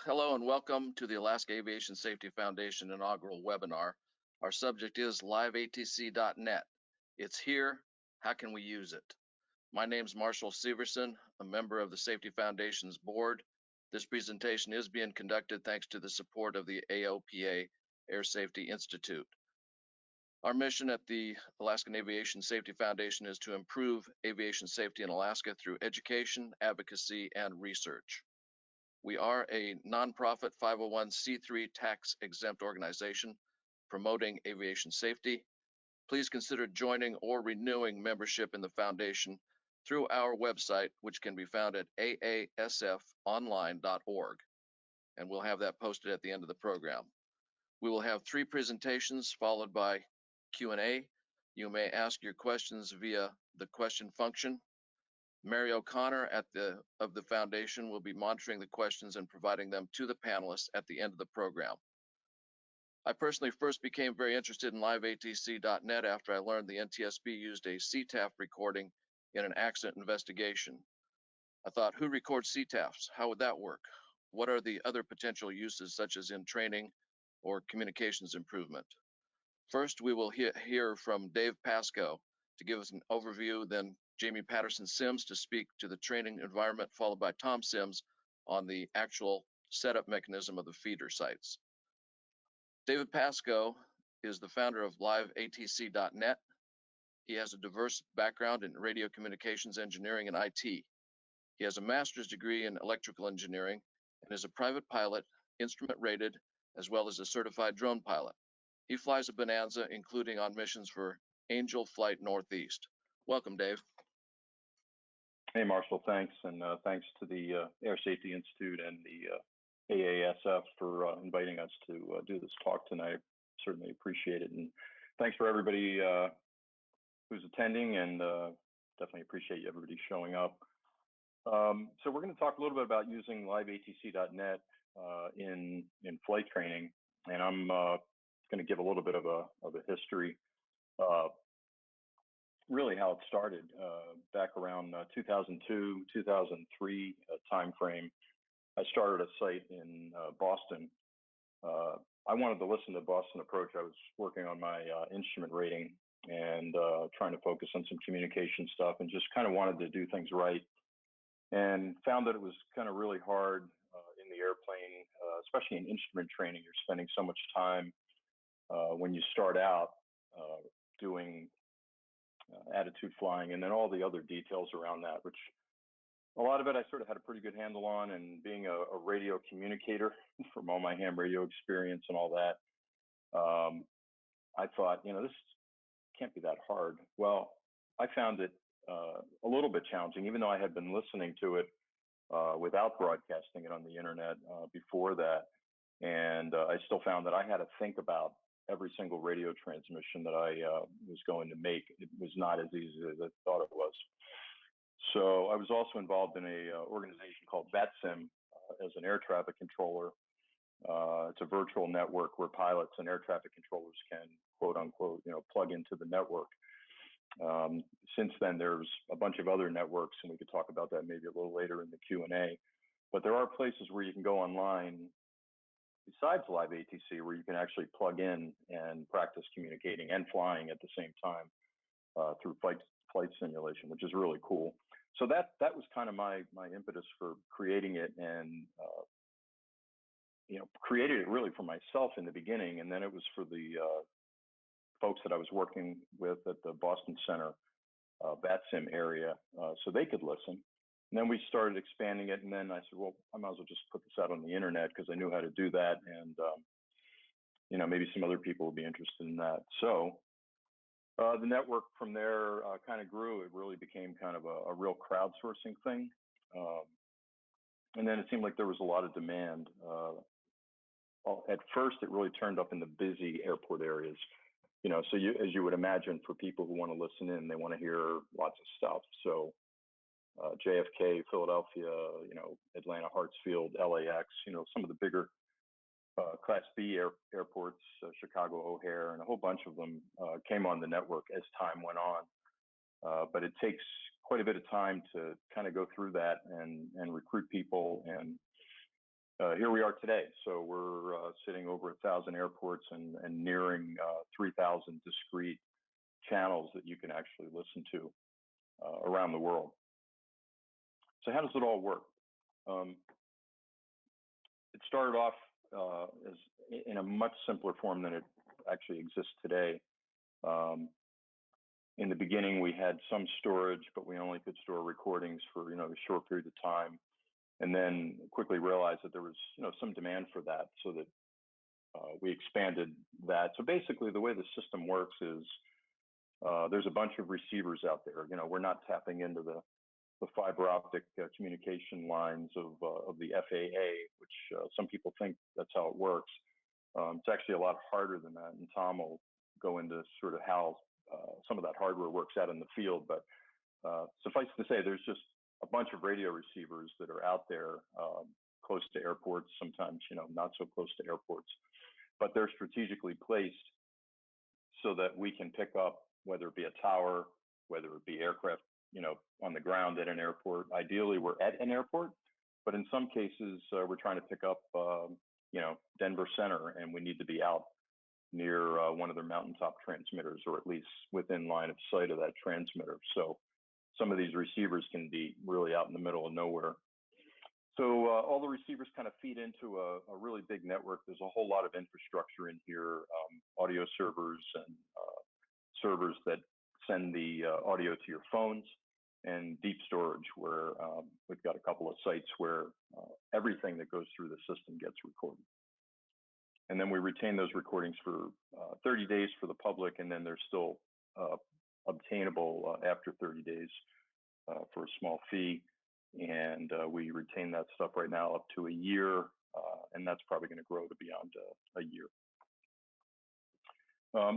Hello and welcome to the Alaska Aviation Safety Foundation inaugural webinar. Our subject is liveatc.net. It's here, how can we use it? My name is Marshall Severson, a member of the Safety Foundation's board. This presentation is being conducted thanks to the support of the AOPA Air Safety Institute. Our mission at the Alaskan Aviation Safety Foundation is to improve aviation safety in Alaska through education, advocacy, and research. We are a nonprofit 501c3 tax-exempt organization promoting aviation safety. Please consider joining or renewing membership in the foundation through our website, which can be found at aasfonline.org. And we'll have that posted at the end of the program. We will have 3 presentations followed by Q&A. You may ask your questions via the question function. Mary O'Connor of the foundation will be monitoring the questions and providing them to the panelists at the end of the program. I personally first became very interested in liveatc.net after I learned the NTSB used a CTAF recording in an accident investigation. I thought, who records CTAFs? How would that work? What are the other potential uses, such as in training or communications improvement? First, we will hear from Dave Pascoe to give us an overview, then Jamie Patterson-Simes to speak to the training environment, followed by Tom Sims on the actual setup mechanism of the feeder sites. David Pascoe is the founder of liveatc.net. He has a diverse background in radio communications engineering and IT. He has a master's degree in electrical engineering and is a private pilot, instrument rated, as well as a certified drone pilot. He flies a Bonanza, including on missions for Angel Flight Northeast. Welcome, Dave. Hey, Marshall, thanks. And thanks to the Air Safety Institute and the AASF for inviting us to do this talk tonight. Certainly appreciate it. And thanks for everybody who's attending, and definitely appreciate everybody showing up. So we're going to talk a little bit about using liveatc.net in flight training. And I'm going to give a little bit of a history. Really how it started back around 2002, 2003 timeframe. I started a site in Boston. I wanted to listen to Boston Approach. I was working on my instrument rating and trying to focus on some communication stuff, and just kind of wanted to do things right, and found that it was kind of really hard in the airplane, especially in instrument training. You're spending so much time when you start out doing attitude flying, and then all the other details around that, which a lot of it I sort of had a pretty good handle on. And being a radio communicator from all my ham radio experience and all that, I thought, this can't be that hard. Well, I found it a little bit challenging, even though I had been listening to it without broadcasting it on the internet before that. And I still found that I had to think about every single radio transmission that I was going to make. It was not as easy as I thought it was. So I was also involved in a organization called VATSIM as an air traffic controller. It's a virtual network where pilots and air traffic controllers can, quote unquote, plug into the network. Since then, there's a bunch of other networks, and we could talk about that maybe a little later in the Q&A. But there are places where you can go online besides liveatc, where you can actually plug in and practice communicating and flying at the same time through flight simulation, which is really cool. So that was kind of my impetus for creating it, and created it really for myself in the beginning, and then it was for the folks that I was working with at the Boston Center VATSIM area, so they could listen. And then we started expanding it, and then I said, well, I might as well just put this out on the internet, because I knew how to do that, and maybe some other people would be interested in that. So the network from there kind of grew. It really became kind of a real crowdsourcing thing, and then it seemed like there was a lot of demand. At first, it really turned up in the busy airport areas. So as you would imagine, for people who want to listen in, they want to hear lots of stuff. So JFK, Philadelphia, Atlanta, Hartsfield, LAX, some of the bigger Class B airports, Chicago O'Hare, and a whole bunch of them came on the network as time went on. But it takes quite a bit of time to kind of go through that and recruit people and here we are today. So we're sitting over 1,000 airports and nearing 3,000 discrete channels that you can actually listen to around the world. So how does it all work? It started off as in a much simpler form than it actually exists today. In the beginning, we had some storage, but we only could store recordings for a short period of time, and then quickly realized that there was some demand for that, so that we expanded that. So basically, the way the system works is there's a bunch of receivers out there. We're not tapping into the fiber optic communication lines of the FAA, which some people think that's how it works. It's actually a lot harder than that, and Tom will go into sort of how some of that hardware works out in the field. But suffice to say, there's just a bunch of radio receivers that are out there close to airports, sometimes not so close to airports, but they're strategically placed so that we can pick up, whether it be a tower, whether it be aircraft on the ground at an airport. Ideally, we're at an airport, but in some cases, we're trying to pick up, Denver Center, and we need to be out near one of their mountaintop transmitters, or at least within line of sight of that transmitter. So some of these receivers can be really out in the middle of nowhere. So all the receivers kind of feed into a really big network. There's a whole lot of infrastructure in here, audio servers and servers that send the audio to your phones, and deep storage, where we've got a couple of sites where everything that goes through the system gets recorded. And then we retain those recordings for 30 days for the public, and then they're still obtainable after 30 days for a small fee. And we retain that stuff right now up to a year, and that's probably going to grow to beyond a year.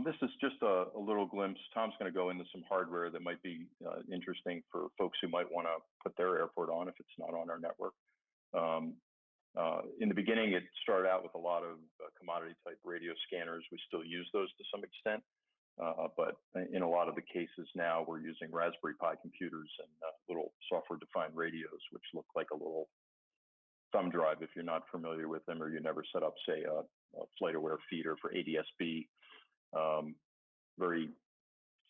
This is just a little glimpse. Tom's going to go into some hardware that might be interesting for folks who might want to put their airport on if it's not on our network. In the beginning, it started out with a lot of commodity type radio scanners. We still use those to some extent, but in a lot of the cases now, we're using Raspberry Pi computers and little software-defined radios, which look like a little thumb drive if you're not familiar with them, or you never set up, say, a FlightAware feeder for ADS-B. Very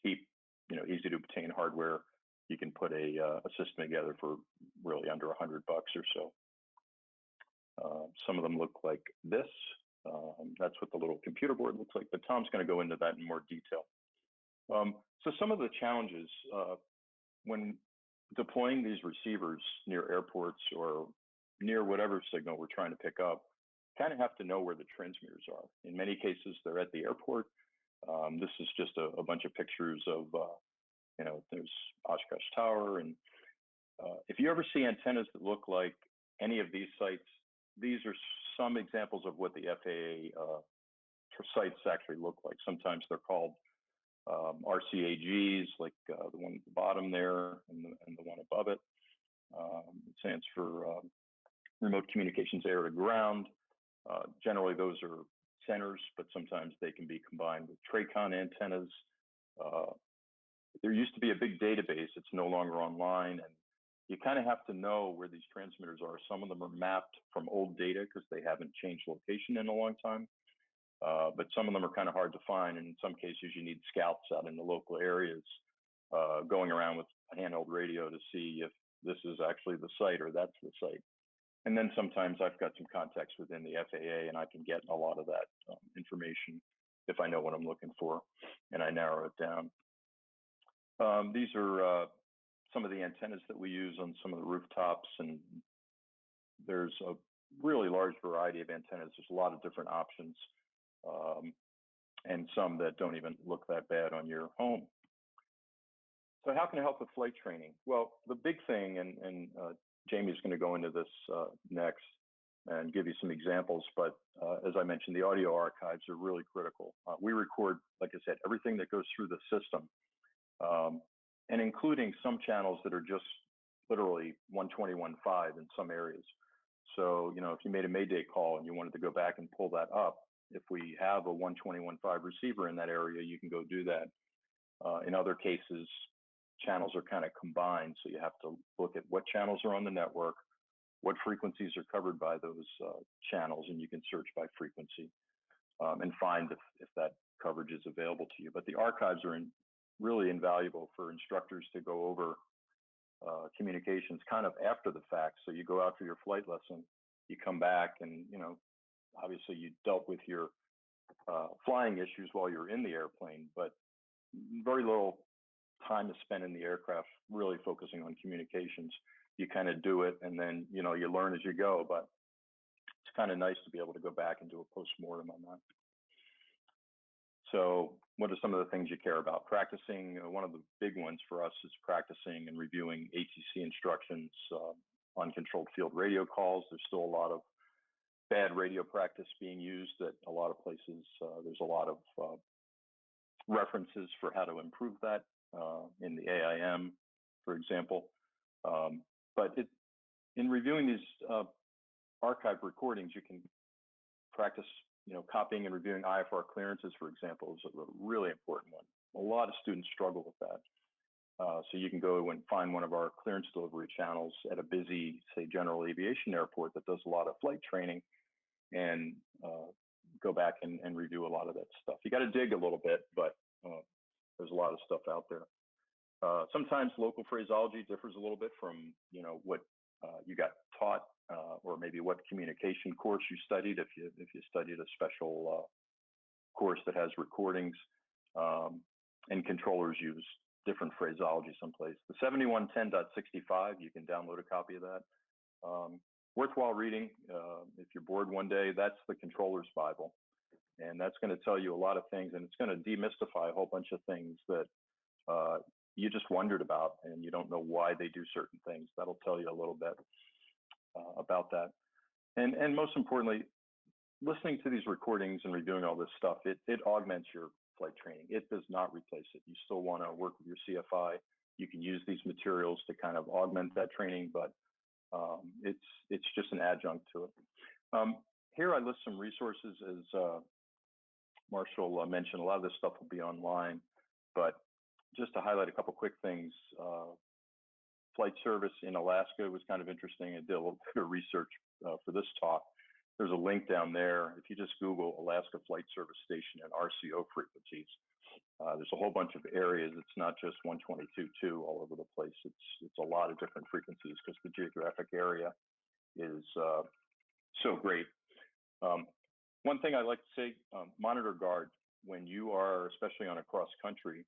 cheap, easy to obtain hardware. You can put a system together for really under $100 or so. Some of them look like this. That's what the little computer board looks like, but Tom's going to go into that in more detail. So some of the challenges when deploying these receivers near airports or near whatever signal we're trying to pick up, kind of have to know where the transmitters are. In many cases, they're at the airport. This is just a bunch of pictures of, there's Oshkosh Tower. And if you ever see antennas that look like any of these sites, these are some examples of what the FAA sites actually look like. Sometimes they're called RCAGs, like the one at the bottom there and the one above it. It stands for Remote Communications Air to Ground. Generally, those are centers, but sometimes they can be combined with TRACON antennas. There used to be a big database. It's no longer online, and you kind of have to know where these transmitters are. Some of them are mapped from old data because they haven't changed location in a long time, but some of them are kind of hard to find, and in some cases you need scouts out in the local areas going around with a handheld radio to see if this is actually the site or that's the site. And then sometimes I've got some contacts within the FAA, and I can get a lot of that information if I know what I'm looking for, and I narrow it down. These are some of the antennas that we use on some of the rooftops, and there's a really large variety of antennas. There's a lot of different options, and some that don't even look that bad on your home. So how can I help with flight training? Well, the big thing, and Jamie's going to go into this next and give you some examples, but as I mentioned, the audio archives are really critical. We record, like I said, everything that goes through the system, and including some channels that are just literally 120.15 in some areas. So, if you made a Mayday call and you wanted to go back and pull that up, if we have a 120.15 receiver in that area, you can go do that. In other cases, channels are kind of combined, so you have to look at what channels are on the network, what frequencies are covered by those channels, and you can search by frequency and find if that coverage is available to you. But the archives are really invaluable for instructors to go over communications kind of after the fact. So you go out for your flight lesson, you come back, and obviously you dealt with your flying issues while you're in the airplane, but very little time is spent in the aircraft really focusing on communications. You kind of do it, and then you learn as you go. But it's kind of nice to be able to go back and do a post-mortem on that. So what are some of the things you care about? Practicing, one of the big ones for us is practicing and reviewing ATC instructions on controlled field radio calls. There's still a lot of bad radio practice being used at a lot of places. There's a lot of references for how to improve that in the AIM, for example. But in reviewing these archive recordings, you can practice, copying and reviewing IFR clearances, for example, is a really important one. A lot of students struggle with that. So you can go and find one of our clearance delivery channels at a busy, say, general aviation airport that does a lot of flight training, and go back and review a lot of that stuff. You got to dig a little bit, but there's a lot of stuff out there. Sometimes local phraseology differs a little bit from what you got taught, or maybe what communication course you studied. If you studied a special course that has recordings, and controllers use different phraseology someplace. The 7110.65, you can download a copy of that. Worthwhile reading. If you're bored one day, that's the controller's Bible. And that's going to tell you a lot of things, and it's going to demystify a whole bunch of things that you just wondered about, and you don't know why they do certain things. That'll tell you a little bit about that. And most importantly, listening to these recordings and reviewing all this stuff, it augments your flight training. It does not replace it. You still want to work with your CFI. You can use these materials to kind of augment that training, but it's just an adjunct to it. Here I list some resources. As Marshall mentioned, a lot of this stuff will be online, but just to highlight a couple quick things. Flight service in Alaska was kind of interesting. I did a little bit of research for this talk. There's a link down there. If you just Google Alaska Flight Service Station and RCO frequencies, there's a whole bunch of areas. It's not just 122.2 all over the place. It's a lot of different frequencies because the geographic area is so great. One thing I like to say, monitor guard when you are, especially on a cross country,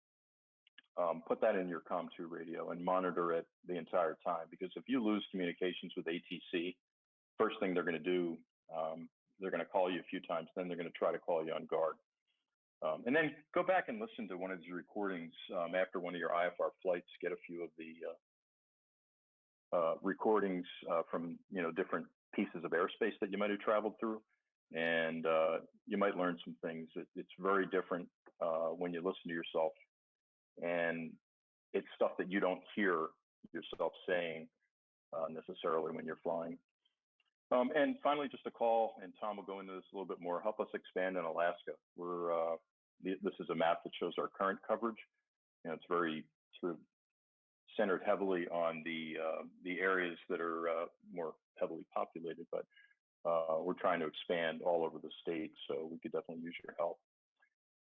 put that in your COM2 radio and monitor it the entire time, because if you lose communications with ATC, first thing they're going to do, they're going to call you a few times, then they're going to try to call you on guard. And then go back and listen to one of these recordings after one of your IFR flights. Get a few of the recordings from different pieces of airspace that you might have traveled through, and you might learn some things. It's very different when you listen to yourself, and it's stuff that you don't hear yourself saying necessarily when you're flying. And finally, just a call, and Tom will go into this a little bit more. Help us expand in Alaska. This is a map that shows our current coverage. It's very sort of centered heavily on the areas that are more heavily populated, but we're trying to expand all over the state, so we could definitely use your help.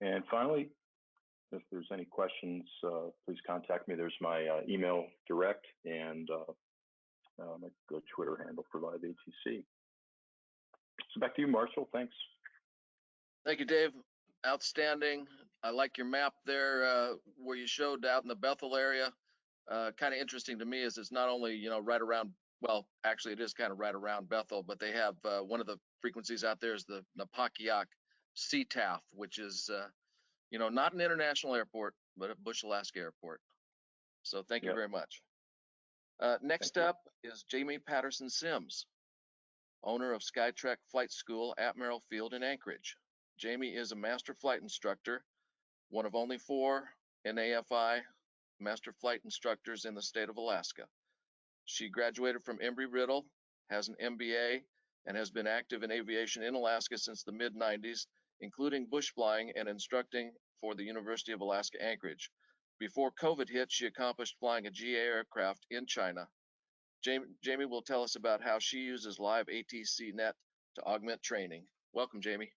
And finally, if there's any questions, please contact me. There's my email direct and my good Twitter handle for Live ATC. So back to you, Marshall. Thanks. Thank you, Dave. Outstanding. I like your map there where you showed out in the Bethel area. Kind of interesting to me is it's not only, right around, well, actually it is kind of right around Bethel, but they have one of the frequencies out there is the Napakiak CTAF, which is, not an international airport, but a Bush, Alaska airport. So thank you very much. Next up is Jamie Patterson-Simes, owner of SkyTrek Flight School at Merrill Field in Anchorage. Jamie is a master flight instructor, one of only 4 NAFI master flight instructors in the state of Alaska. She graduated from Embry-Riddle, has an MBA, and has been active in aviation in Alaska since the mid-90s, including bush flying and instructing for the University of Alaska Anchorage. Before COVID hit, she accomplished flying a GA aircraft in China. Jamie will tell us about how she uses live ATC net to augment training. Welcome, Jamie.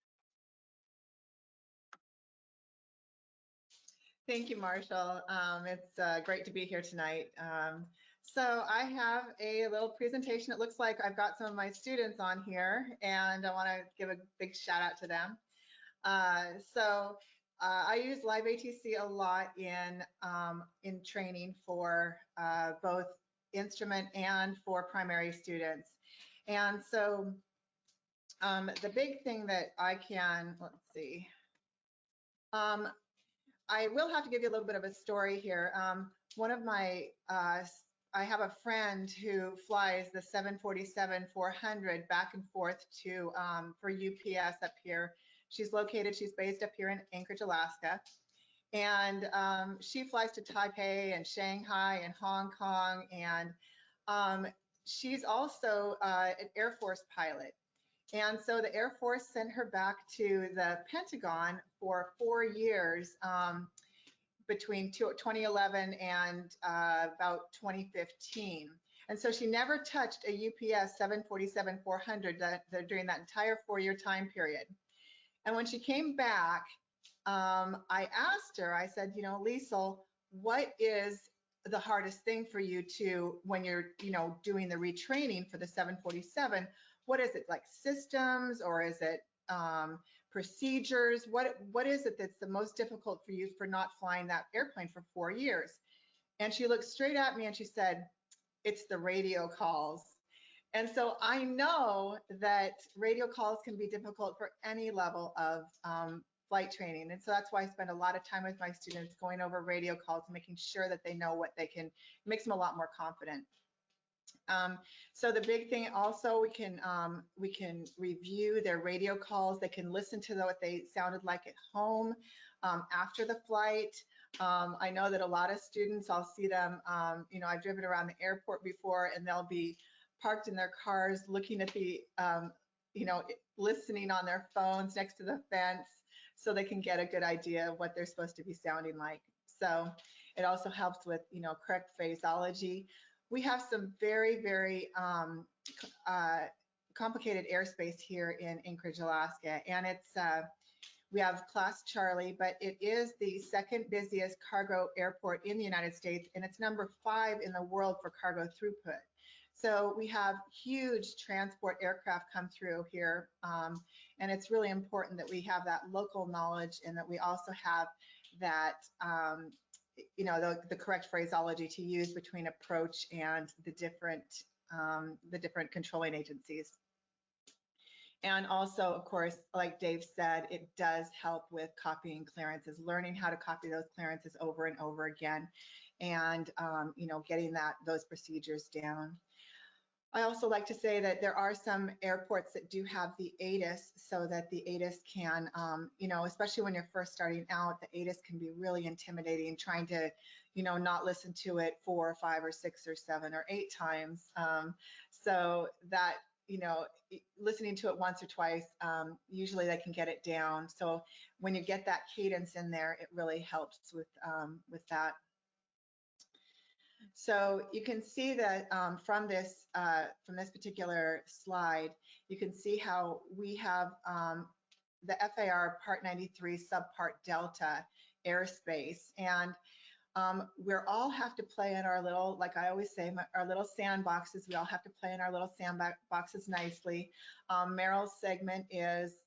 Thank you, Marshall. It's great to be here tonight. So I have a little presentation. It looks like I've got some of my students on here, and I want to give a big shout out to them. I use live ATC a lot in training for both instrument and for primary students. And so the big thing that I can, let's see, I will have to give you a little bit of a story here. One of my, I have a friend who flies the 747-400 back and forth to for UPS up here. She's based up here in Anchorage, Alaska. And she flies to Taipei and Shanghai and Hong Kong. And she's also an Air Force pilot. And so the Air Force sent her back to the Pentagon for 4 years between 2011 and about 2015. And so she never touched a UPS 747-400 during that entire 4-year time period. And when she came back, I asked her, I said, you know, Liesl, what is the hardest thing for you to, when you're, you know, doing the retraining for the 747? What is it, like systems, or is it procedures? What is it that's the most difficult for you for not flying that airplane for 4 years? And she looked straight at me and she said, it's the radio calls. And so I know that radio calls can be difficult for any level of flight training. And so that's why I spend a lot of time with my students going over radio calls, making sure that they know what they can, it makes them a lot more confident. So the big thing also, we can review their radio calls. They can listen to what they sounded like at home after the flight. I know that a lot of students, I'll see them, you know, I've driven around the airport before, and they'll be parked in their cars looking at the, you know, listening on their phones next to the fence so they can get a good idea of what they're supposed to be sounding like. So it also helps with, you know, correct phraseology. We have some very, very complicated airspace here in Anchorage, Alaska, and it's we have Class Charlie, but it is the second busiest cargo airport in the United States, and it's number 5 in the world for cargo throughput. So we have huge transport aircraft come through here, and it's really important that we have that local knowledge and that we also have that you know, the correct phraseology to use between approach and the different controlling agencies. And also, of course, like Dave said, it does help with copying clearances, learning how to copy those clearances over and over again, and you know, getting those procedures down. I also like to say that there are some airports that do have the ATIS, so that the ATIS can, you know, especially when you're first starting out, the ATIS can be really intimidating, trying to, you know, not listen to it 4 or 5 or 6 or 7 or 8 times. So that, you know, listening to it once or twice, usually they can get it down. So when you get that cadence in there, it really helps with that. So you can see that from this particular slide, you can see how we have the FAR Part 93 Subpart Delta airspace, and we all have to play in our little, like I always say, our little sandboxes. We all have to play in our little sandboxes nicely. Merrill's segment is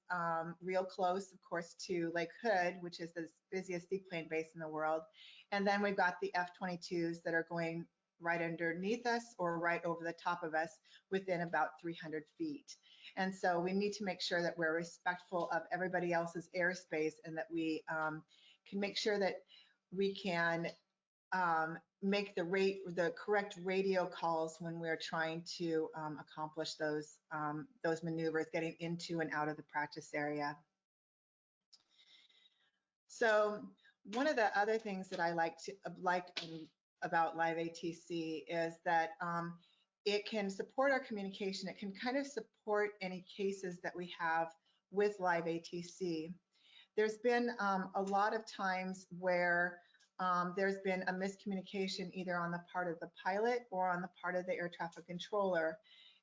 real close, of course, to Lake Hood, which is the busiest seaplane base in the world. And then we've got the F-22s that are going right underneath us or right over the top of us within about 300 feet. And so we need to make sure that we're respectful of everybody else's airspace, and that we can make sure that we can make the correct radio calls when we're trying to accomplish those maneuvers, getting into and out of the practice area. So one of the other things that I like about live ATC is that it can support our communication. It can kind of support any cases that we have with live ATC. There's been a lot of times where there's been a miscommunication either on the part of the pilot or on the part of the air traffic controller.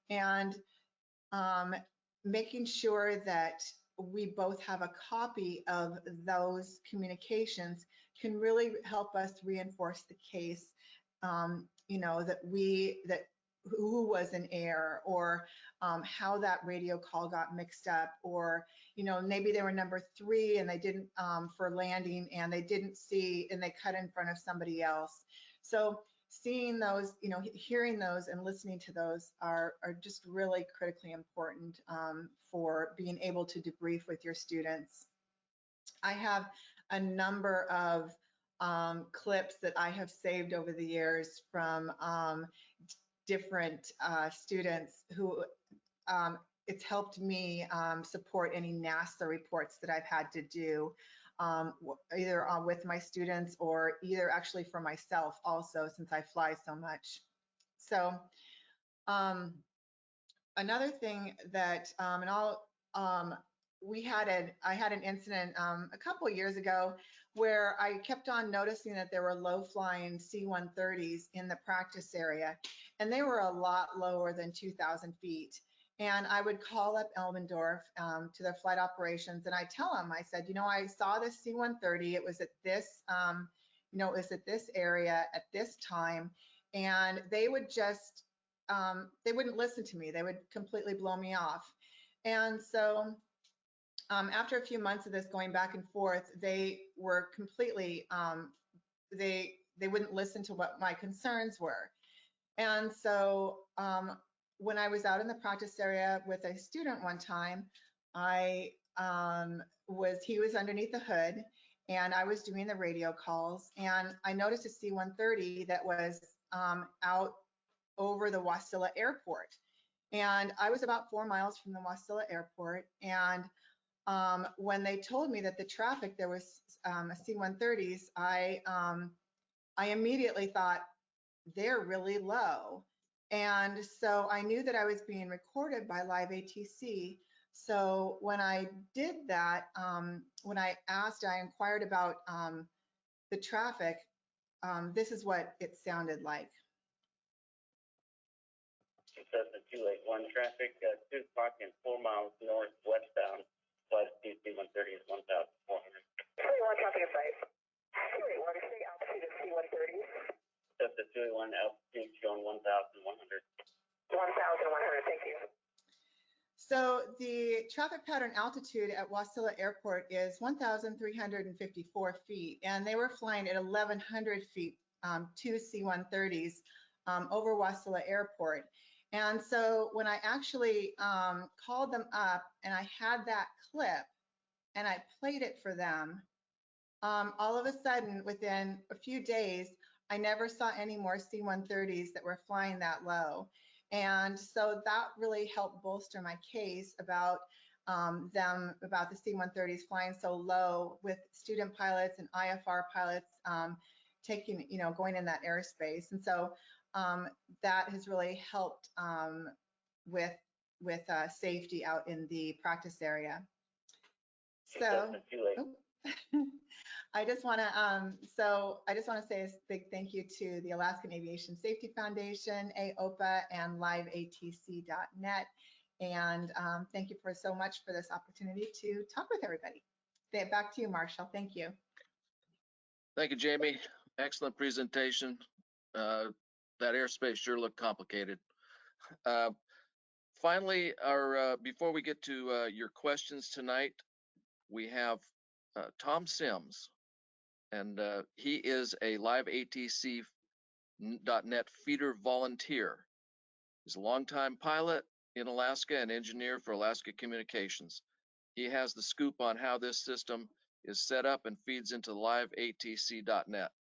And making sure that we both have a copy of those communications can really help us reinforce the case, you know, that who was in error, or how that radio call got mixed up, or, you know, maybe they were number 3 and they didn't, for landing, and they didn't see, and they cut in front of somebody else. So seeing those, you know, hearing those and listening to those are just really critically important for being able to debrief with your students. I have a number of clips that I have saved over the years from different students who it's helped me support any NASA reports that I've had to do, either with my students or either actually for myself also, since I fly so much. So another thing that, and I had an incident a couple of years ago where I kept on noticing that there were low flying C-130s in the practice area, and they were a lot lower than 2,000 feet. And I would call up Elmendorf to their flight operations, and I tell them, I said, you know, I saw this C-130. It was at this, you know, it was at this area at this time, and they would just, they wouldn't listen to me. They would completely blow me off. And so after a few months of this going back and forth, they were completely, they wouldn't listen to what my concerns were. And so when I was out in the practice area with a student one time, he was underneath the hood, and I was doing the radio calls, and I noticed a C-130 that was out over the Wasilla Airport. And I was about 4 miles from the Wasilla Airport, and when they told me that the traffic, there was a C-130s, I immediately thought, they're really low. And so I knew that I was being recorded by live ATC. So when I did that, when I inquired about the traffic, this is what it sounded like. Cessna 281 traffic, 2 o'clock and 4 miles northwestbound, flight C-130 is 1,400. 281 traffic advice. 281, say altitude of C-130. Cessna 281 altitude showing 1,100. 1,100, thank you. So the traffic pattern altitude at Wasilla Airport is 1,354 feet, and they were flying at 1,100 feet, 2 C-130s over Wasilla Airport. And so when I actually called them up and I had that clip and I played it for them, all of a sudden within a few days, I never saw any more C-130s that were flying that low. And so that really helped bolster my case about about the C-130s flying so low, with student pilots and IFR pilots taking, you know, going in that airspace. And so that has really helped with safety out in the practice area. So I just want to say a big thank you to the Alaskan Aviation Safety Foundation, AOPA, and liveatc.net. And thank you so much for this opportunity to talk with everybody. Back to you, Marshall. Thank you. Thank you, Jamie. Excellent presentation. That airspace sure looked complicated. Finally, before we get to your questions tonight, we have Tom Sims, and he is a liveatc.net feeder volunteer. He's a longtime pilot in Alaska and engineer for Alaska Communications. He has the scoop on how this system is set up and feeds into liveatc.net.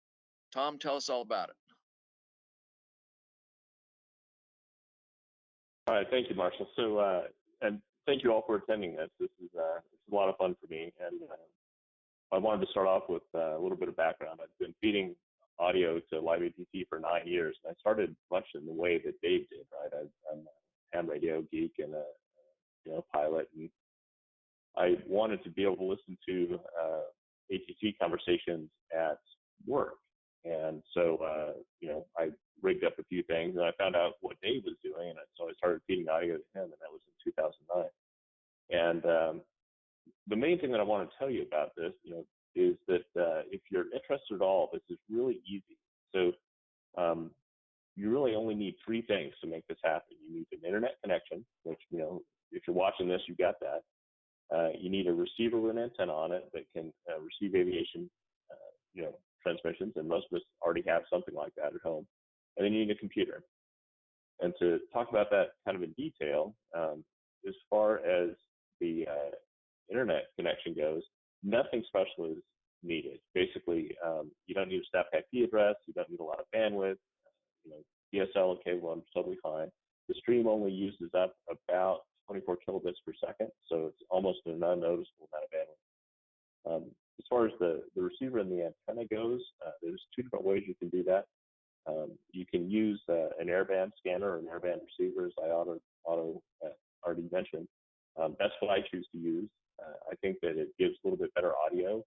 Tom, tell us all about it. All right, thank you, Marshall. So, and thank you all for attending this. This is it's a lot of fun for me, and I wanted to start off with a little bit of background. I've been feeding audio to Live ATC for 9 years, and I started much in the way that Dave did. Right, I'm a ham radio geek and a pilot, and I wanted to be able to listen to ATC conversations at work. And so, I rigged up a few things, and I found out what Dave was doing, and so I started feeding audio to him, and that was in 2009. And the main thing that I want to tell you about this, is that if you're interested at all, this is really easy. So you really only need 3 things to make this happen. You need an internet connection, which, if you're watching this, you've got that. You need a receiver with an antenna on it that can receive aviation, transmissions, and most of us already have something like that at home. And then you need a computer. And to talk about that kind of in detail, as far as the internet connection goes, nothing special is needed. Basically, you don't need a staff IP address. You don't need a lot of bandwidth. DSL and cable are totally fine. The stream only uses up about 24 kilobits per second, so it's almost an unnoticeable amount of bandwidth. As far as the receiver and the antenna goes, there's 2 different ways you can do that. You can use an airband scanner or an airband receiver, as I already mentioned. That's what I choose to use. I think that it gives a little bit better audio,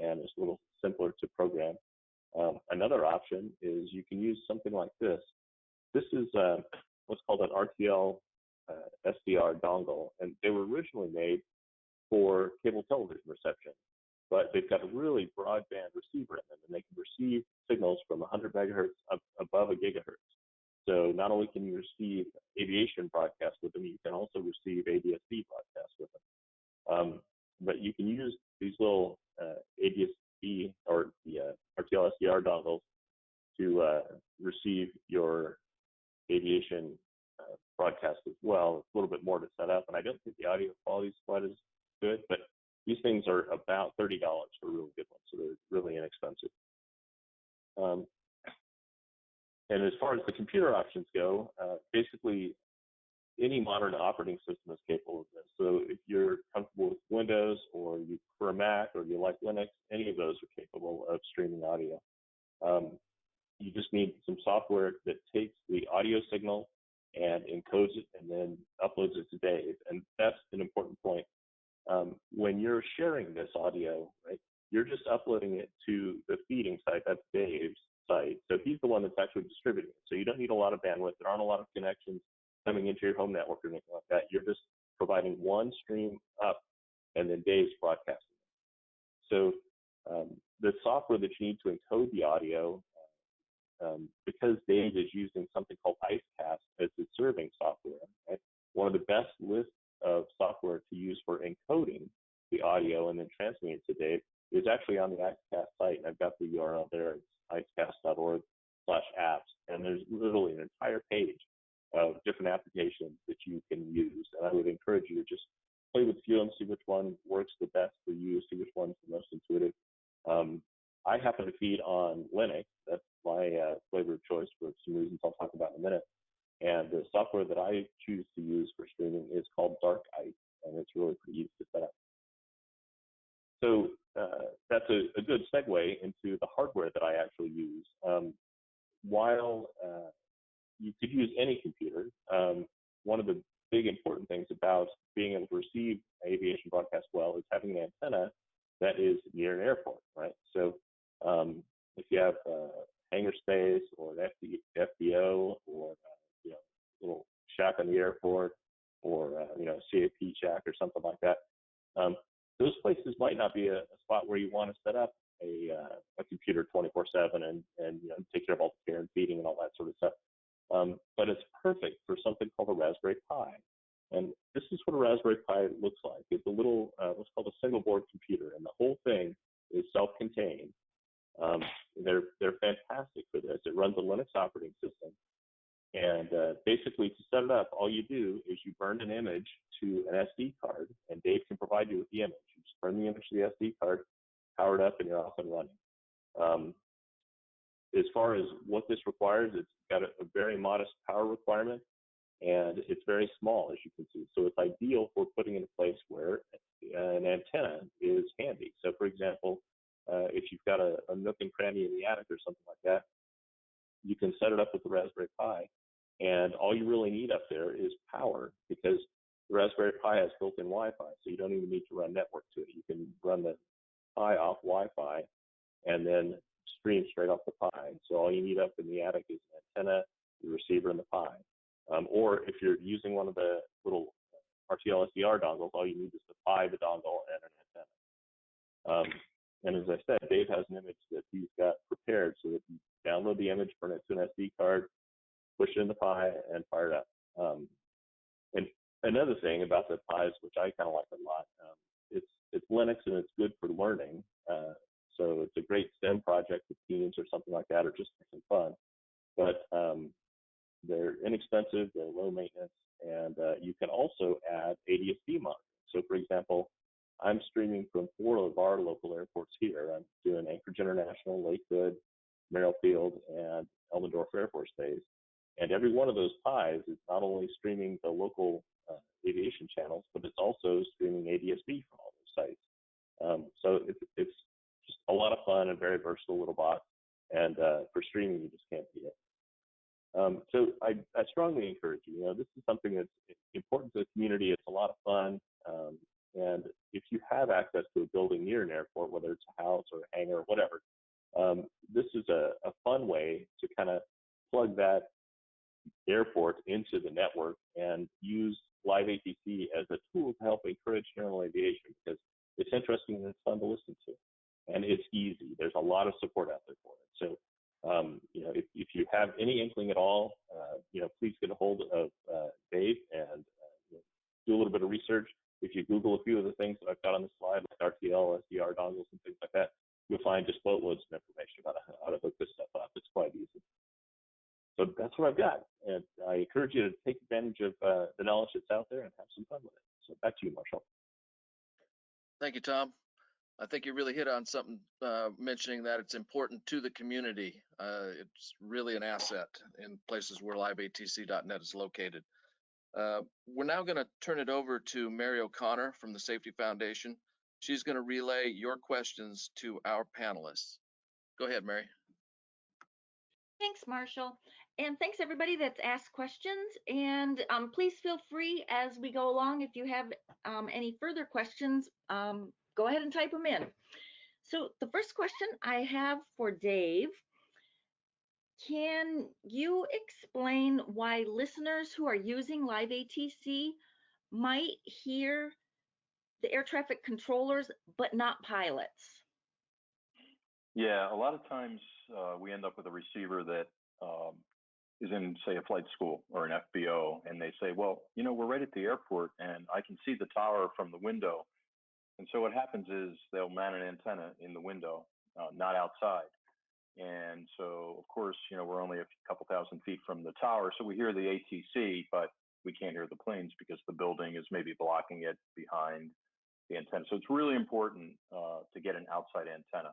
and it's a little simpler to program. Another option is you can use something like this. This is what's called an RTL SDR dongle, and they were originally made for cable television reception, but they've got a really broadband receiver in them, and they can receive signals from 100 megahertz up above a gigahertz. So not only can you receive aviation broadcast with them, you can also receive ADS-B broadcast with them. But you can use these little ADS-B or the RTL SDR dongles to receive your aviation broadcast as well. It's a little bit more to set up, and I don't think the audio quality is quite as good, but these things are about $30 for a really good one, so they're really inexpensive. And as far as the computer options go, basically any modern operating system is capable of this. So if you're comfortable with Windows, or you prefer Mac, or you like Linux, any of those are capable of streaming audio. You just need some software that takes the audio signal and encodes it and then uploads it to Dave. And that's an important point. When you're sharing this audio, right, you're just uploading it to the feeding site. That's Dave's site. So he's the one that's actually distributing it. So you don't need a lot of bandwidth. There aren't a lot of connections coming into your home network or anything like that. You're just providing one stream up, and then Dave's broadcasting it. So the software that you need to encode the audio, because Dave is using something called IceCast as his serving software, right? One of the best lists of software to use for encoding the audio and then transmitting it to Dave is actually on the IceCast site, and I've got the URL there. It's icecast.org/apps, and there's literally an entire page of different applications that you can use. And I would encourage you to just play with a few and see which one works the best for you, see which one's the most intuitive. I happen to feed on Linux. That's my flavor of choice for some reasons I'll talk about in a minute. And the software that I choose to use for streaming is called Dark Ice, and it's really pretty easy to set up. So that's a good segue into the hardware that I actually use. While you could use any computer, one of the big important things about being able to receive aviation broadcast well is having an antenna that is near an airport, right? So if you have hangar space or an FBO or a little shack on the airport or CAP shack or something like that, those places might not be a spot where you want to set up a computer 24/7 and take care of all the care and feeding and all that sort of stuff. But it's perfect for something called a Raspberry Pi. And this is what a Raspberry Pi looks like. It's a little, what's called a single board computer, and the whole thing is self-contained. They're fantastic for this. It runs a Linux operating system. And basically, to set it up, all you do is you burn an image to an SD card, and Dave can provide you with the image. You just burn the image to the SD card, power it up, and you're off and running. As far as what this requires, it's got a very modest power requirement, and it's very small, as you can see. So it's ideal for putting in a place where an antenna is handy. So, for example, if you've got a nook and cranny in the attic or something like that, you can set it up with the Raspberry Pi, and all you really need up there is power, because the Raspberry Pi has built-in Wi-Fi, so you don't even need to run network to it. You can run the Pi off Wi-Fi, and then stream straight off the Pi. So all you need up in the attic is an antenna, the receiver, and the Pi. Or if you're using one of the little RTL SDR dongles, all you need is the Pi, the dongle, and an antenna. And as I said, Dave has an image that he's got prepared so that you download the image, burn it to an SD card, push it in the Pi, and fire it up. And another thing about the Pis, which I kind of like a lot, it's Linux and it's good for learning. So it's a great STEM project with teens or something like that, or just for some fun. But they're inexpensive, they're low maintenance, and you can also add ADS-B monitoring. So for example, I'm streaming from 4 of our local airports here. I'm doing Anchorage International, Lakewood, Merrill-Field, and Elmendorf Air Force Base. And every one of those Pis is not only streaming the local aviation channels, but it's also streaming ADS-B from all those sites. So it's just a lot of fun and very versatile little box. And for streaming, you just can't beat it. So I strongly encourage you. This is something that's important to the community. It's a lot of fun. And if you have access to a building near an airport, whether it's a house or a hangar or whatever, this is a fun way to kind of plug that airport into the network and use live ATC as a tool to help encourage general aviation, because it's interesting and it's fun to listen to. And it's easy. There's a lot of support out there for it. So, if you have any inkling at all, please get a hold of Dave and do a little bit of research. If you Google a few of the things that I've got on the slide, like RTL, SDR dongles, and things like that, you'll find just boatloads of information about how to hook this stuff up. It's quite easy. So that's what I've got. And I encourage you to take advantage of the knowledge that's out there and have some fun with it. So back to you, Marshall. Thank you, Tom. I think you really hit on something, mentioning that it's important to the community. It's really an asset in places where liveatc.net is located. We're now going to turn it over to Mary O'Connor from the Safety Foundation. She's going to relay your questions to our panelists. Go ahead, Mary. Thanks, Marshall. And thanks everybody that's asked questions. And please feel free as we go along. If you have any further questions, go ahead and type them in. So the first question I have for Dave, can you explain why listeners who are using live ATC might hear the air traffic controllers but not pilots? Yeah, a lot of times we end up with a receiver that is in, say, a flight school or an FBO, and they say, well, we're right at the airport and I can see the tower from the window. And so what happens is they'll mount an antenna in the window, not outside. And so, of course, we're only a couple thousand feet from the tower, so we hear the ATC, but we can't hear the planes because the building is maybe blocking it behind the antenna. So it's really important to get an outside antenna.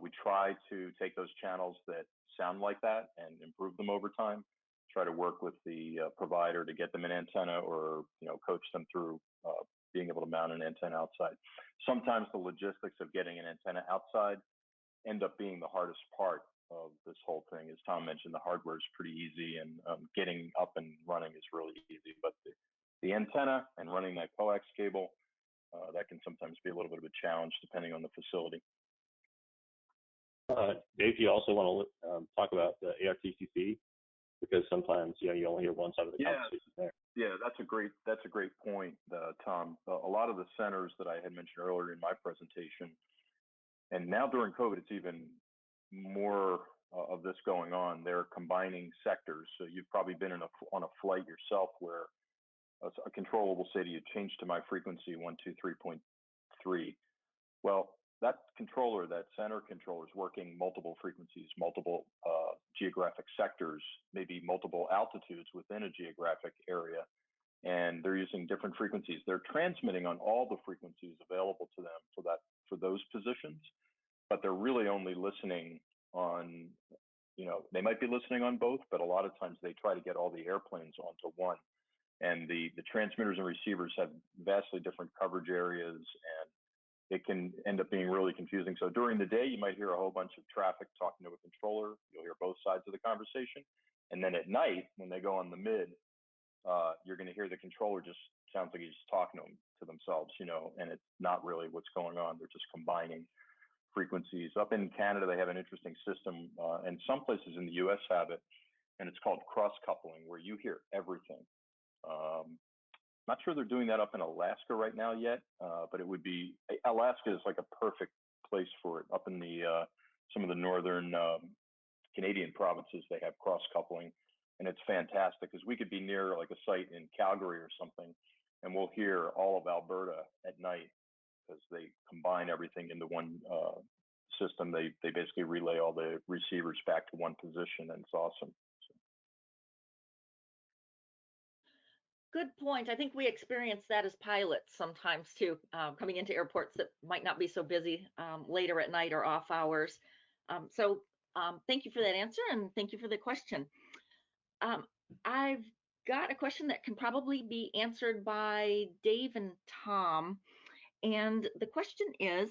We try to take those channels that sound like that and improve them over time. Try to work with the provider to get them an antenna, or coach them through being able to mount an antenna outside. Sometimes the logistics of getting an antenna outside end up being the hardest part of this whole thing. As Tom mentioned, the hardware is pretty easy, and getting up and running is really easy. But the antenna and running that coax cable, that can sometimes be a little bit of a challenge depending on the facility. Dave, you also want to talk about the ARTCC, because sometimes you only hear one side of the conversation there. Yeah, that's a great point, Tom. A lot of the centers that I had mentioned earlier in my presentation, and now during COVID, it's even more of this going on. They're combining sectors. So you've probably been on a flight yourself where a controller will say to you, change to my frequency 123.3. Well, that controller, that center controller, is working multiple frequencies, multiple geographic sectors, maybe multiple altitudes within a geographic area, and they're using different frequencies. They're transmitting on all the frequencies available to them for those positions, but they're really only listening on, they might be listening on both, but a lot of times they try to get all the airplanes onto one. And the transmitters and receivers have vastly different coverage areas, and it can end up being really confusing. So during the day, you might hear a whole bunch of traffic talking to a controller. You'll hear both sides of the conversation. And then at night, when they go on the mid, you're going to hear the controller just sounds like he's just talking to themselves, and it's not really what's going on. They're just combining. frequencies. Up in Canada, they have an interesting system, and some places in the US have it, and it's called cross-coupling, where you hear everything. Not sure they're doing that up in Alaska right now yet, but it would be, Alaska is like a perfect place for it. Up in the some of the northern Canadian provinces, they have cross-coupling, and it's fantastic because we could be near like a site in Calgary or something, and we'll hear all of Alberta at night because they combine everything into one system. They basically relay all the receivers back to one position, and it's awesome. Good point. I think we experience that as pilots sometimes too, coming into airports that might not be so busy later at night or off hours. So thank you for that answer, and thank you for the question. I've got a question that can probably be answered by Dave and Tom. And the question is,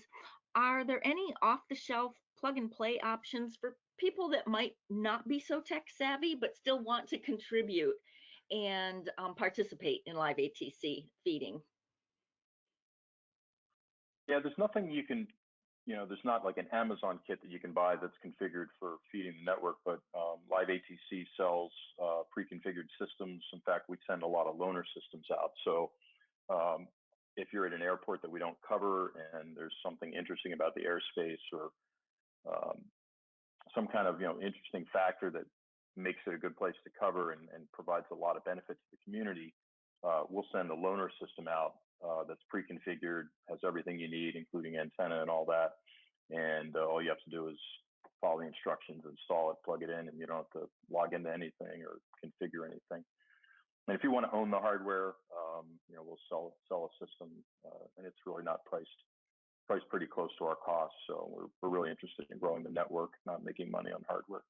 are there any off-the-shelf plug-and-play options for people that might not be so tech savvy but still want to contribute and participate in live ATC feeding? Yeah, there's nothing you can, there's not like an Amazon kit that you can buy that's configured for feeding the network, but live ATC sells pre-configured systems. In fact, we send a lot of loaner systems out. So if you're at an airport that we don't cover and there's something interesting about the airspace or some kind of interesting factor that makes it a good place to cover and provides a lot of benefit to the community, we'll send a loaner system out that's pre-configured, has everything you need, including antenna and all that. And all you have to do is follow the instructions, install it, plug it in, and you don't have to log into anything or configure anything. And if you want to own the hardware, we'll sell a system, and it's really not priced pretty close to our costs. So we're really interested in growing the network, not making money on hardware.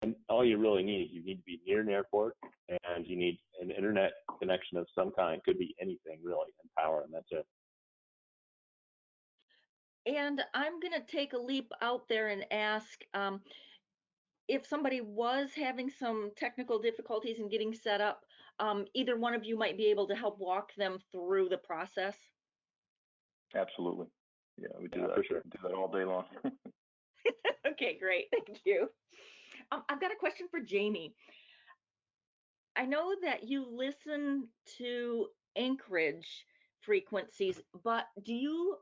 And all you really need, you need to be near an airport, and you need an internet connection of some kind. Could be anything really, and power, and that's it. And I'm going to take a leap out there and ask if somebody was having some technical difficulties in getting set up, either one of you might be able to help walk them through the process. Absolutely. Yeah, we do that. For sure. We do that all day long. Okay, great. Thank you. I've got a question for Jamie. I know that you listen to Anchorage frequencies, but do you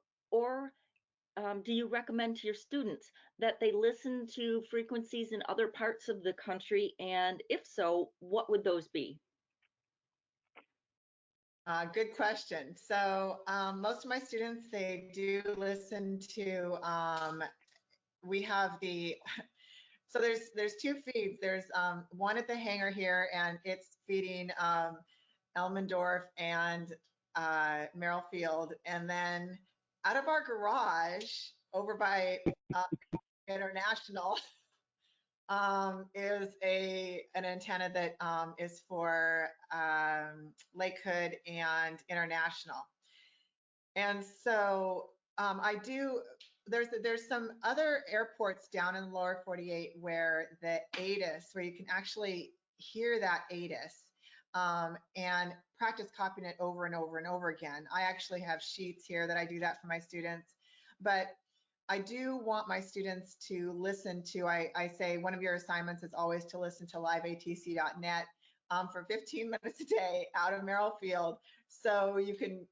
recommend to your students that they listen to frequencies in other parts of the country? And if so, what would those be? Good question. So most of my students, they do listen to, we have so there's two feeds. There's one at the hangar here, and it's feeding Elmendorf and Merrill Field. And then out of our garage over by International is an antenna that is for Lake Hood and International. And so there's some other airports down in the lower 48 where the ATIS, where you can actually hear that ATIS and practice copying it over and over and over again. I actually have sheets here that I do that for my students, but I do want my students to listen to, I say one of your assignments is always to listen to liveatc.net for 15 minutes a day out of Merrill Field, so you can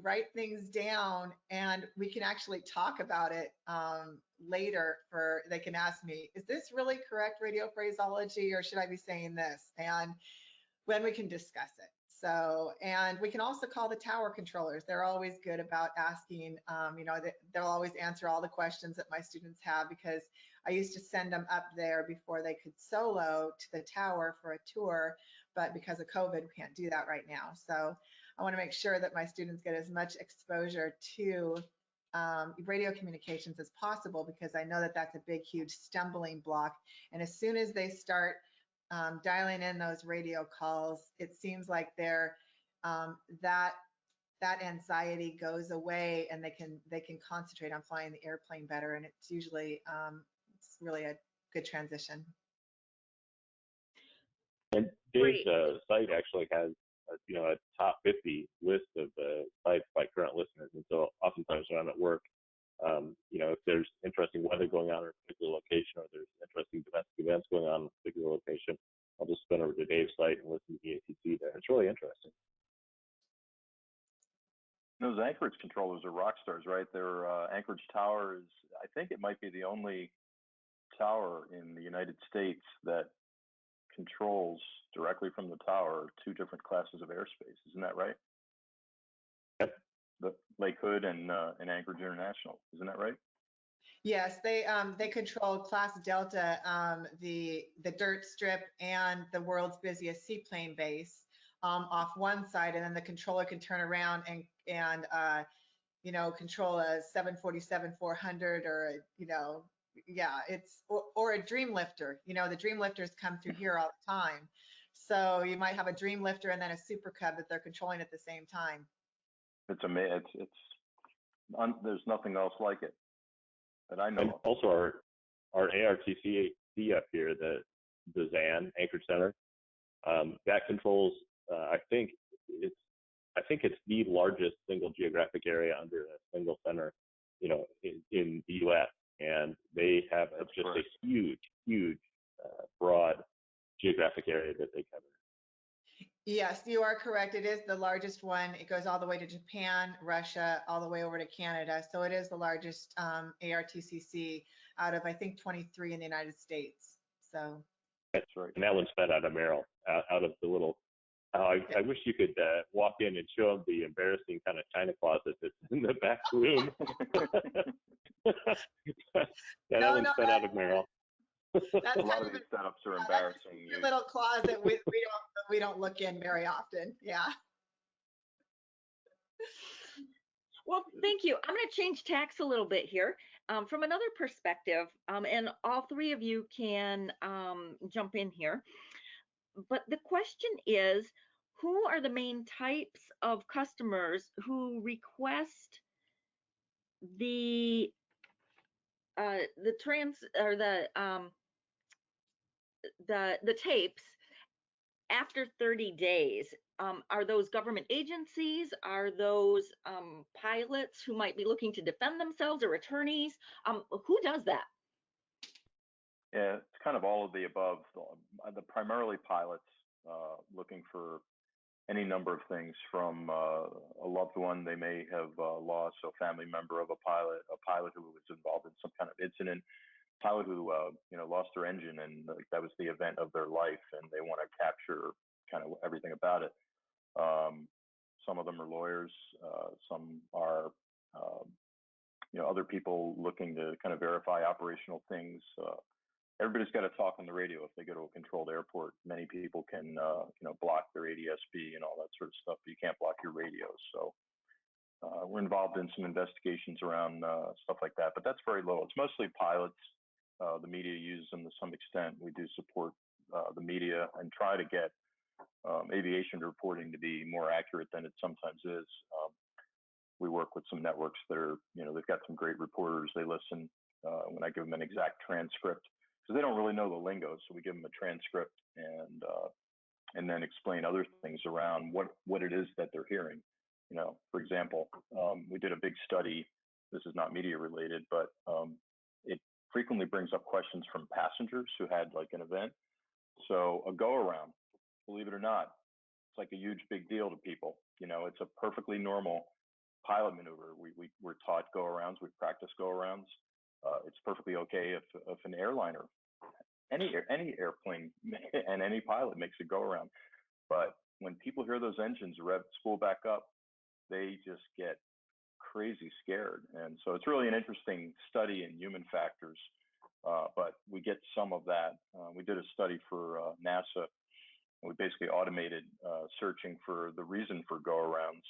write things down and we can actually talk about it later. They can ask me, is this really correct radio phraseology, or should I be saying this? And when we can discuss it. So, and we can also call the tower controllers. They're always good about asking, they'll always answer all the questions that my students have, because I used to send them up there before they could solo to the tower for a tour, but because of COVID, we can't do that right now. So I want to make sure that my students get as much exposure to radio communications as possible, because I know that that's a big, huge stumbling block. And as soon as they start dialing in those radio calls, it seems like that anxiety goes away, and they can concentrate on flying the airplane better. And it's usually it's really a good transition. And Dave's site actually has a top 50 list of sites by current listeners, and so oftentimes when I'm at work, You know, if there's interesting weather going on in a particular location, or there's interesting domestic events going on in a particular location, I'll just spin over to Dave's site and listen to the ATC there. It's really interesting. Those anchorage controllers are rock stars, right? Their anchorage tower is, I think it might be the only tower in the United States that controls directly from the tower 2 different classes of airspace. Isn't that right? Yep. The Lake Hood and Anchorage International. Isn't that right? Yes, they control Class Delta, the dirt strip and the world's busiest seaplane base off one side, and then the controller can turn around and you know, control a 747-400 or you know, yeah, it's or a Dreamlifter. You know, the Dreamlifters come through here all the time, so you might have a Dreamlifter and then a Super Cub that they're controlling at the same time. It's amazing. There's nothing else like it that I know And of. also our ARTC up here, the ZAN Anchorage Center, that controls. I think it's the largest single geographic area under a single center, you know, in the U.S. And they have just a huge, broad geographic area that they cover. Yes, you are correct. It is the largest one. It goes all the way to Japan, Russia, all the way over to Canada. So it is the largest ARTCC out of, I think, 23 in the United States. So That's right. And that one's fed out of Merrill, out of the little. I wish you could walk in and show them the embarrassing kind of china closet that's in the back room. That one's fed out of Merrill. That's A lot of these setups are embarrassing. That's a little closet we don't look in very often. Yeah. Well, thank you. I'm going to change tacks a little bit here from another perspective, and all 3 of you can jump in here. But the question is, who are the main types of customers who request the tapes after 30 days? Are those government agencies? Are those pilots who might be looking to defend themselves, or attorneys? Who does that? Yeah, it's kind of all of the above. The primarily pilots looking for any number of things, from a loved one they may have lost, so a family member of a pilot who was involved in some kind of incident, pilot who you know, lost their engine and that was the event of their life, and they want to capture kind of everything about it. Some of them are lawyers. Some are you know, other people looking to kind of verify operational things. Everybody's got to talk on the radio if they go to a controlled airport. Many people can you know, block their ADSB and all that sort of stuff, but you can't block your radios. So we're involved in some investigations around stuff like that, but that's very low. It's mostly pilots. The media uses them to some extent. We do support the media and try to get aviation reporting to be more accurate than it sometimes is. We work with some networks that are, you know, they've got some great reporters. They listen when I give them an exact transcript, because they don't really know the lingo. So we give them a transcript and then explain other things around what it is that they're hearing. You know, for example, we did a big study. This is not media related, but it frequently brings up questions from passengers who had like an event. So a go around, believe it or not, it's like a huge big deal to people. You know, it's a perfectly normal pilot maneuver. We're taught go arounds. We practice go arounds. It's perfectly okay if an airliner, any airplane and any pilot makes a go around. But when people hear those engines spool back up, they just get crazy scared. And so it's really an interesting study in human factors. But we get some of that. We did a study for NASA. We basically automated searching for the reason for go-arounds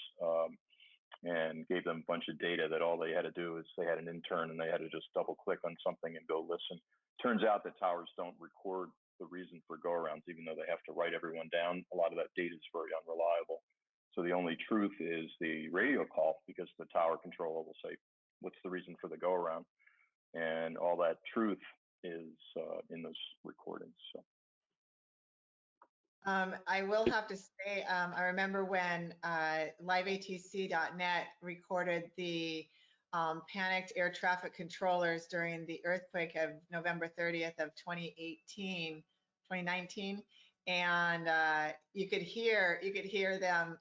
and gave them a bunch of data that all they had to do is they had an intern and they had to just double click on something and go listen. Turns out that towers don't record the reason for go-arounds, even though they have to write everyone down. A lot of that data is very unreliable. So the only truth is the radio call, because the tower controller will say, what's the reason for the go-around? And all that truth is in those recordings. So. I will have to say, I remember when liveatc.net recorded the panicked air traffic controllers during the earthquake of November 30th of 2019. And you could hear them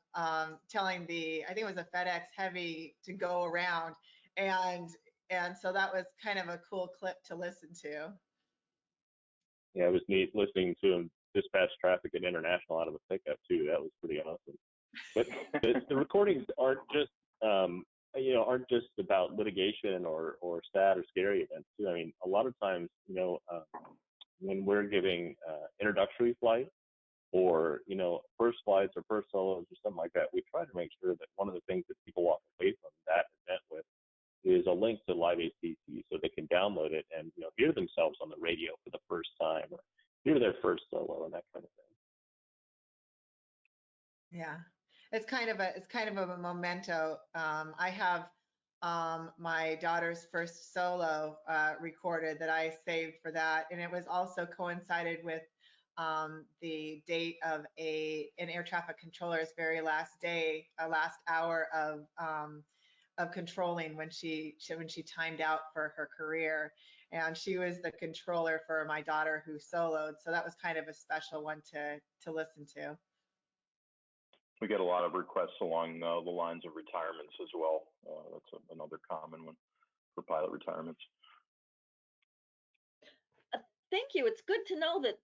telling I think it was a FedEx Heavy to go around. And so that was kind of a cool clip to listen to. Yeah, it was neat listening to him dispatch traffic at International out of a pickup too. That was pretty awesome. But the recordings aren't just aren't just about litigation or sad or scary events too. I mean, a lot of times, when we're giving introductory flight or first flights or first solos or something like that, we try to make sure that one of the things that people walk away from that event with is a link to Live ACC so they can download it and hear themselves on the radio for the first time or hear their first solo and that kind of thing. Yeah, it's kind of a memento. I have my daughter's first solo recorded that I saved for that, and it was also coincided with the date of an air traffic controller's very last day, last hour of controlling when she timed out for her career, and she was the controller for my daughter who soloed. So that was kind of a special one to listen to. We get a lot of requests along the lines of retirements as well. That's another common one for pilot retirements. Thank you. It's good to know that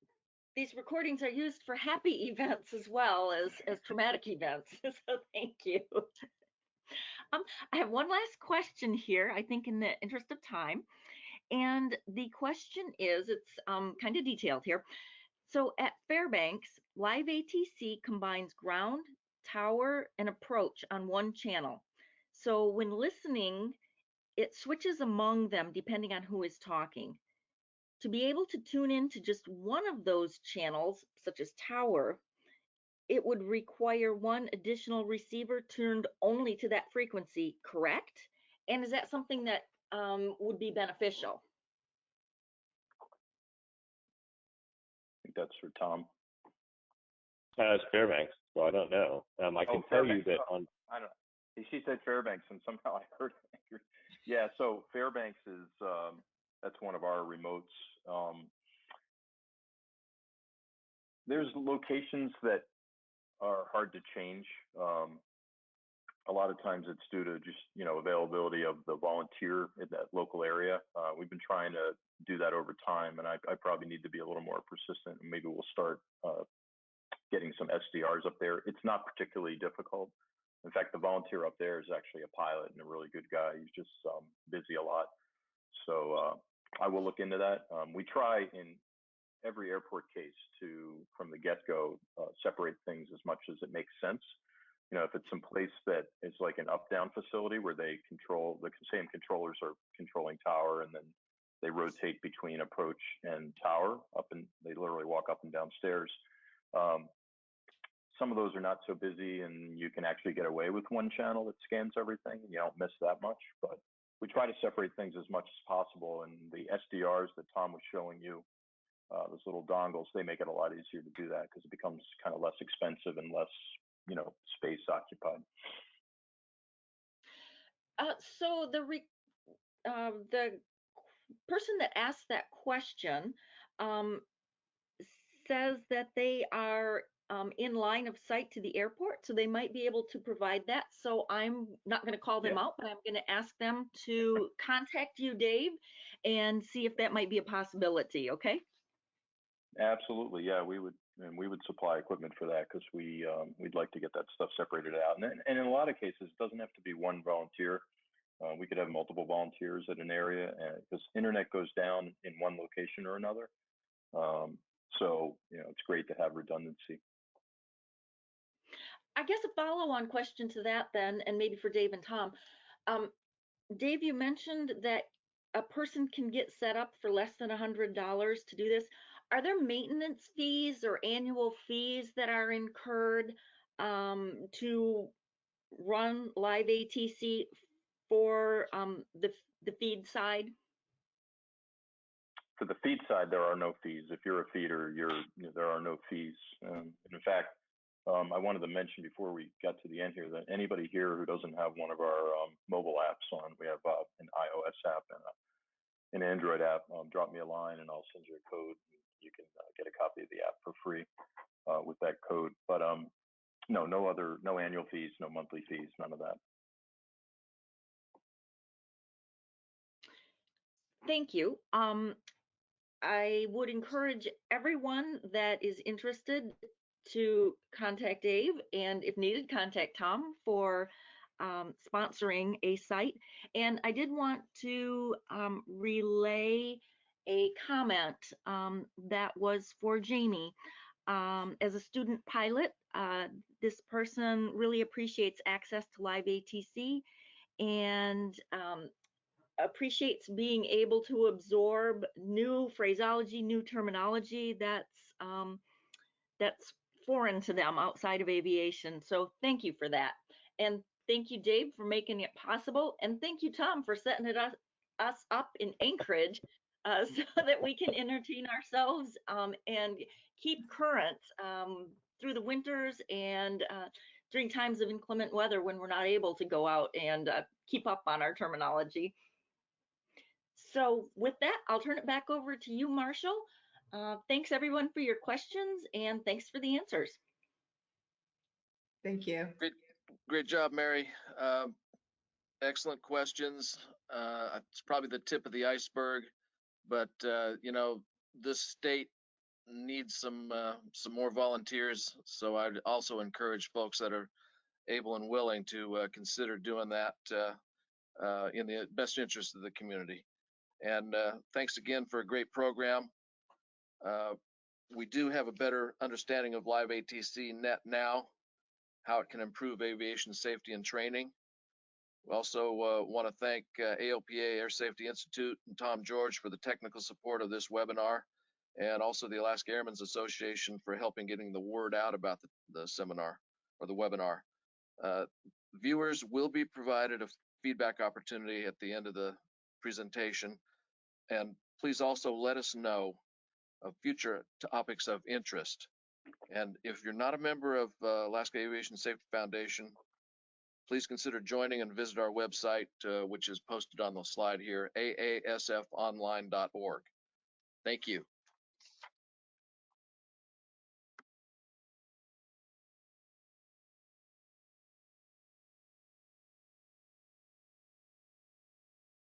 these recordings are used for happy events as well as traumatic events. So thank you. I have one last question here, I think in the interest of time. And the question is, it's kind of detailed here. So at Fairbanks, Live ATC combines ground, tower, and approach on one channel. So when listening, it switches among them depending on who is talking. To be able to tune in to just one of those channels, such as tower, it would require one additional receiver tuned only to that frequency, correct? And is that something that would be beneficial? I think that's for Tom. It's Fairbanks, so I don't know. I can tell you that on. I don't know. She said Fairbanks, and somehow I heard. Yeah, so Fairbanks is that's one of our remotes. There's locations that are hard to change. A lot of times it's due to just availability of the volunteer in that local area. We've been trying to do that over time, and I probably need to be a little more persistent, and maybe we'll start getting some SDRs up there. It's not particularly difficult. In fact, the volunteer up there is actually a pilot and a really good guy. He's just busy a lot. So I will look into that. We try in every airport case to, from the get-go, separate things as much as it makes sense. If it's some place that is like an up-down facility where they control, the same controllers are controlling tower, and then they rotate between approach and tower they literally walk up and down stairs. Some of those are not so busy, and you can actually get away with one channel that scans everything, and you don't miss that much. But we try to separate things as much as possible, and the SDRs that Tom was showing you, those little dongles, they make it a lot easier to do that because it becomes kind of less expensive and less, space occupied. So the person that asked that question says that they are in line of sight to the airport, so they might be able to provide that. So I'm not going to call them out, but I'm going to ask them to contact you, Dave, and see if that might be a possibility. Okay? Absolutely, yeah. We would supply equipment for that because we'd like to get that stuff separated out. And in a lot of cases, it doesn't have to be one volunteer. We could have multiple volunteers at an area because internet goes down in one location or another. So it's great to have redundancy. I guess a follow-on question to that then, and maybe for Dave and Tom. Dave, you mentioned that a person can get set up for less than $100 to do this. Are there maintenance fees or annual fees that are incurred to run Live ATC for the feed side? For the feed side, there are no fees. If you're a feeder, there are no fees. In fact, I wanted to mention before we got to the end here that anybody here who doesn't have one of our mobile apps on, we have an iOS app and an Android app, drop me a line and I'll send you a code. You can get a copy of the app for free with that code. But no annual fees, no monthly fees, none of that. Thank you. I would encourage everyone that is interested to contact Dave, and if needed, contact Tom for sponsoring a site. And I did want to relay a comment that was for Jamie. As a student pilot, this person really appreciates access to live ATC and appreciates being able to absorb new phraseology, new terminology that's foreign to them outside of aviation. So thank you for that. And thank you, Dave, for making it possible. And thank you, Tom, for setting us up in Anchorage so that we can entertain ourselves and keep current through the winters and during times of inclement weather when we're not able to go out and keep up on our terminology. So with that, I'll turn it back over to you, Marshall. Thanks everyone for your questions and thanks for the answers. Thank you. Great job, Mary. Excellent questions. It's probably the tip of the iceberg, but you know, this state needs some more volunteers. So I'd also encourage folks that are able and willing to consider doing that in the best interest of the community. And thanks again for a great program. We do have a better understanding of live ATC net now, how it can improve aviation safety and training. We also want to thank AOPA Air Safety Institute and Tom George for the technical support of this webinar, and also the Alaska Airmen's Association for helping getting the word out about the seminar or the webinar. Viewers will be provided a feedback opportunity at the end of the presentation, and please also let us know of future topics of interest. And if you're not a member of Alaska Aviation Safety Foundation, please consider joining and visit our website, which is posted on the slide here, aasfonline.org. Thank you.